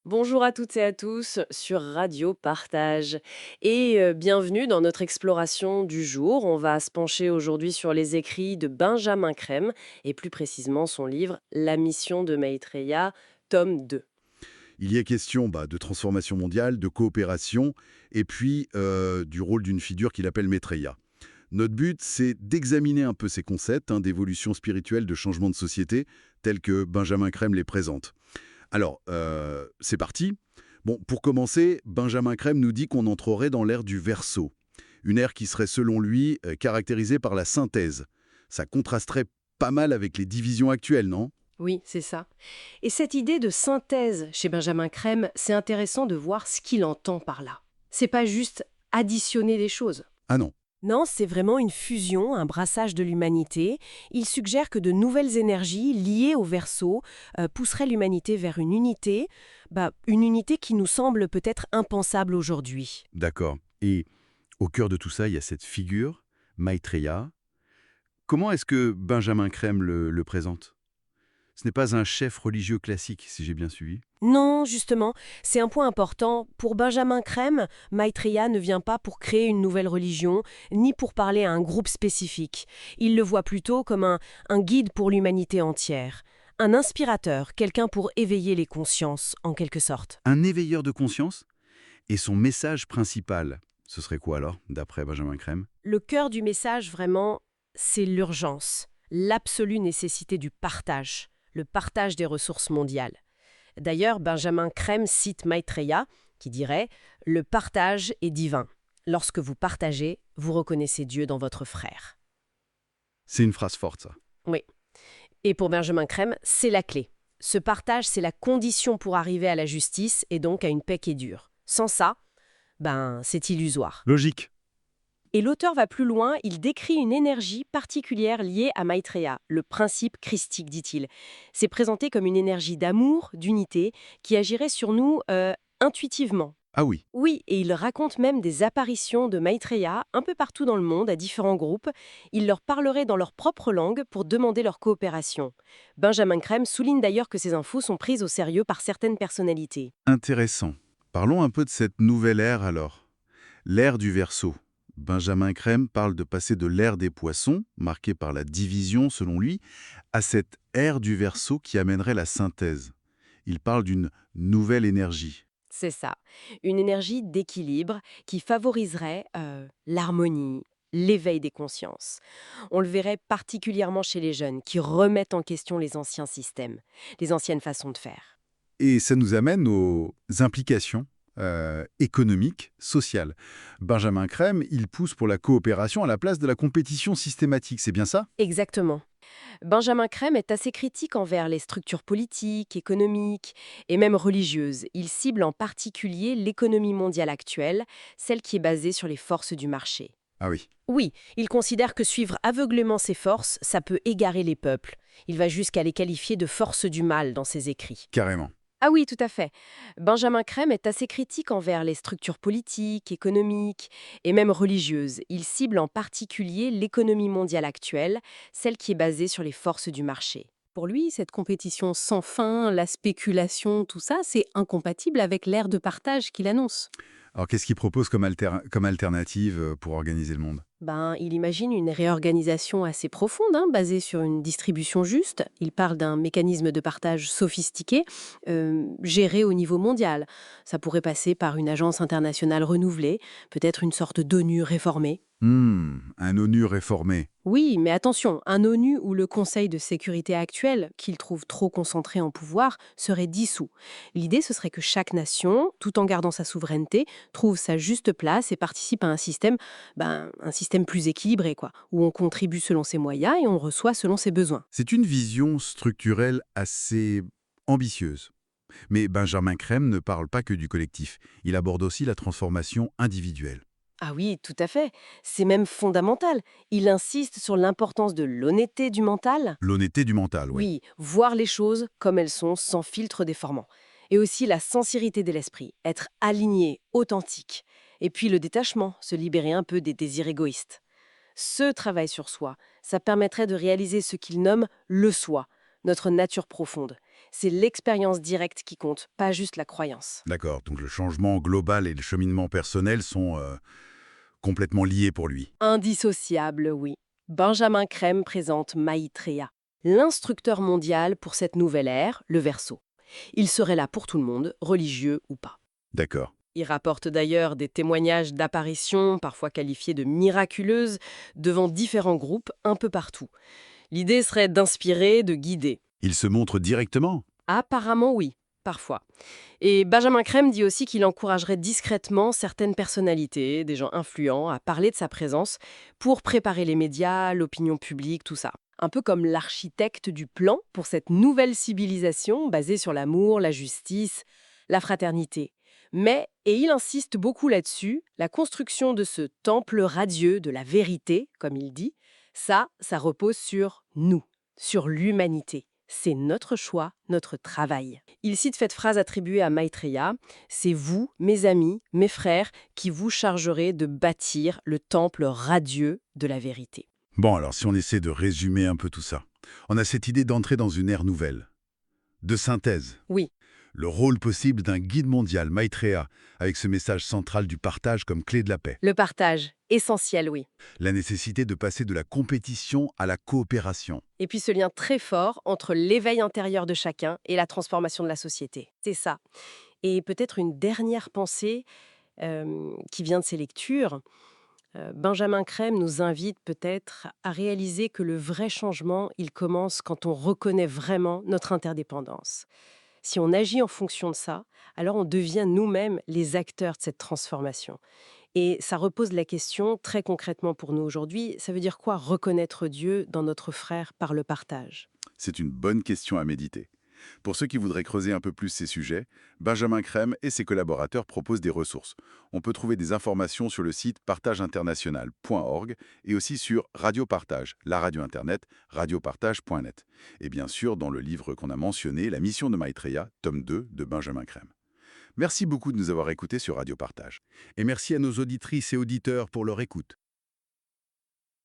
Bonjour à toutes et à tous sur Radio Partage et bienvenue dans notre exploration du jour. On va se pencher aujourd'hui sur les écrits de Benjamin Crème et plus précisément son livre La mission de Maitreya, tome 2. Il y est question de transformation mondiale, de coopération, et puis du rôle d'une figure qu'il appelle Maitreya. Notre but, c'est d'examiner un peu ces concepts d'évolution spirituelle, de changement de société, tels que Benjamin Crème les présente. Alors, c'est parti. Bon, pour commencer, Benjamin Crème nous dit qu'on entrerait dans l'ère du Verseau. Une ère qui serait, selon lui, caractérisée par la synthèse. Ça contrasterait pas mal avec les divisions actuelles, non? Oui, c'est ça. Et cette idée de synthèse chez Benjamin Crème, c'est intéressant de voir ce qu'il entend par là. C'est pas juste additionner des choses. Ah non. Non, c'est vraiment une fusion, un brassage de l'humanité. Il suggère que de nouvelles énergies liées au Verseau pousseraient l'humanité vers une unité qui nous semble peut-être impensable aujourd'hui. D'accord. Et au cœur de tout ça, il y a cette figure, Maitreya. Comment est-ce que Benjamin Crème le présente? Ce n'est pas un chef religieux classique, si j'ai bien suivi. Non, justement, c'est un point important. Pour Benjamin Crème, Maitreya ne vient pas pour créer une nouvelle religion, ni pour parler à un groupe spécifique. Il le voit plutôt comme un guide pour l'humanité entière. Un inspirateur, quelqu'un pour éveiller les consciences, en quelque sorte. Un éveilleur de conscience? Et son message principal, ce serait quoi alors, d'après Benjamin Crème? Le cœur du message, vraiment, c'est l'urgence, l'absolue nécessité du partage, le partage des ressources mondiales. D'ailleurs, Benjamin Crème cite Maitreya, qui dirait « Le partage est divin. Lorsque vous partagez, vous reconnaissez Dieu dans votre frère. C'est une phrase forte, ça. » Oui. Et pour Benjamin Crème, c'est la clé. Ce partage, c'est la condition pour arriver à la justice et donc à une paix qui dure. Sans ça, c'est illusoire. Logique. Et l'auteur va plus loin, il décrit une énergie particulière liée à Maitreya, le principe christique, dit-il. C'est présenté comme une énergie d'amour, d'unité, qui agirait sur nous intuitivement. Ah oui. Oui, et il raconte même des apparitions de Maitreya un peu partout dans le monde, à différents groupes. Il leur parlerait dans leur propre langue pour demander leur coopération. Benjamin Crème souligne d'ailleurs que ces infos sont prises au sérieux par certaines personnalités. Intéressant. Parlons un peu de cette nouvelle ère alors. L'ère du Verseau. Benjamin Crème parle de passer de l'ère des poissons, marquée par la division selon lui, à cette ère du Verseau qui amènerait la synthèse. Il parle d'une nouvelle énergie. C'est ça, une énergie d'équilibre qui favoriserait l'harmonie, l'éveil des consciences. On le verrait particulièrement chez les jeunes qui remettent en question les anciens systèmes, les anciennes façons de faire. Et ça nous amène aux implications économiques, sociales. Benjamin Crème, il pousse pour la coopération à la place de la compétition systématique, c'est bien ça? Exactement. Benjamin Crème est assez critique envers les structures politiques, économiques et même religieuses. Il cible en particulier l'économie mondiale actuelle, celle qui est basée sur les forces du marché. Ah oui, Oui, il considère que suivre aveuglément ces forces, ça peut égarer les peuples. Il va jusqu'à les qualifier de forces du mal dans ses écrits. carrément. Ah oui, tout à fait. Benjamin Crème est assez critique envers les structures politiques, économiques et même religieuses. Il cible en particulier l'économie mondiale actuelle, celle qui est basée sur les forces du marché. Pour lui, cette compétition sans fin, la spéculation, tout ça, c'est incompatible avec l'ère de partage qu'il annonce. Alors qu'est-ce qu'il propose comme alternative pour organiser le monde? Il imagine une réorganisation assez profonde, basée sur une distribution juste. Il parle d'un mécanisme de partage sophistiqué, géré au niveau mondial. Ça pourrait passer par une agence internationale renouvelée, peut-être une sorte d'ONU réformée. Un ONU réformé. Oui, mais attention, un ONU où le Conseil de sécurité actuel, qu'il trouve trop concentré en pouvoir, serait dissous. L'idée, ce serait que chaque nation, tout en gardant sa souveraineté, trouve sa juste place et participe à un système plus équilibré, quoi, où on contribue selon ses moyens et on reçoit selon ses besoins. C'est une vision structurelle assez ambitieuse. Mais Benjamin Crème ne parle pas que du collectif. Il aborde aussi la transformation individuelle. Ah oui, tout à fait. C'est même fondamental. Il insiste sur l'importance de l'honnêteté du mental. L'honnêteté du mental, ouais. Oui, voir les choses comme elles sont, sans filtre déformant. Et aussi la sincérité de l'esprit, être aligné, authentique. Et puis le détachement, se libérer un peu des désirs égoïstes. Ce travail sur soi, ça permettrait de réaliser ce qu'il nomme le soi, notre nature profonde. C'est l'expérience directe qui compte, pas juste la croyance. D'accord, donc le changement global et le cheminement personnel sont complètement liés pour lui. Indissociable, oui. Benjamin Crème présente Maitreya, l'instructeur mondial pour cette nouvelle ère, le Verseau. Il serait là pour tout le monde, religieux ou pas. D'accord. Il rapporte d'ailleurs des témoignages d'apparitions, parfois qualifiées de miraculeuses, devant différents groupes un peu partout. L'idée serait d'inspirer, de guider. Il se montre directement? Apparemment oui, parfois. Et Benjamin Crème dit aussi qu'il encouragerait discrètement certaines personnalités, des gens influents, à parler de sa présence pour préparer les médias, l'opinion publique, tout ça. Un peu comme l'architecte du plan pour cette nouvelle civilisation basée sur l'amour, la justice, la fraternité. Mais, et il insiste beaucoup là-dessus, la construction de ce temple radieux de la vérité, comme il dit, ça repose sur nous, sur l'humanité. C'est notre choix, notre travail. Il cite cette phrase attribuée à Maitreya, c'est vous, mes amis, mes frères, qui vous chargerez de bâtir le temple radieux de la vérité. Bon, alors si on essaie de résumer un peu tout ça, on a cette idée d'entrer dans une ère nouvelle, de synthèse. Oui, Le rôle possible d'un guide mondial, Maitreya, avec ce message central du partage comme clé de la paix. le partage, essentiel, oui. La nécessité de passer de la compétition à la coopération. Et puis ce lien très fort entre l'éveil intérieur de chacun et la transformation de la société. C'est ça. Et peut-être une dernière pensée qui vient de ces lectures. Benjamin Crème nous invite peut-être à réaliser que le vrai changement, il commence quand on reconnaît vraiment notre interdépendance. Si on agit en fonction de ça, alors on devient nous-mêmes les acteurs de cette transformation. Et ça repose la question très concrètement pour nous aujourd'hui, ça veut dire quoi reconnaître Dieu dans notre frère par le partage? C'est une bonne question à méditer. Pour ceux qui voudraient creuser un peu plus ces sujets, Benjamin Crème et ses collaborateurs proposent des ressources. On peut trouver des informations sur le site partageinternational.org et aussi sur Radio Partage, la radio internet radiopartage.net. Et bien sûr, dans le livre qu'on a mentionné, La mission de Maitreya, tome 2 de Benjamin Crème. Merci beaucoup de nous avoir écoutés sur Radio Partage. Et merci à nos auditrices et auditeurs pour leur écoute.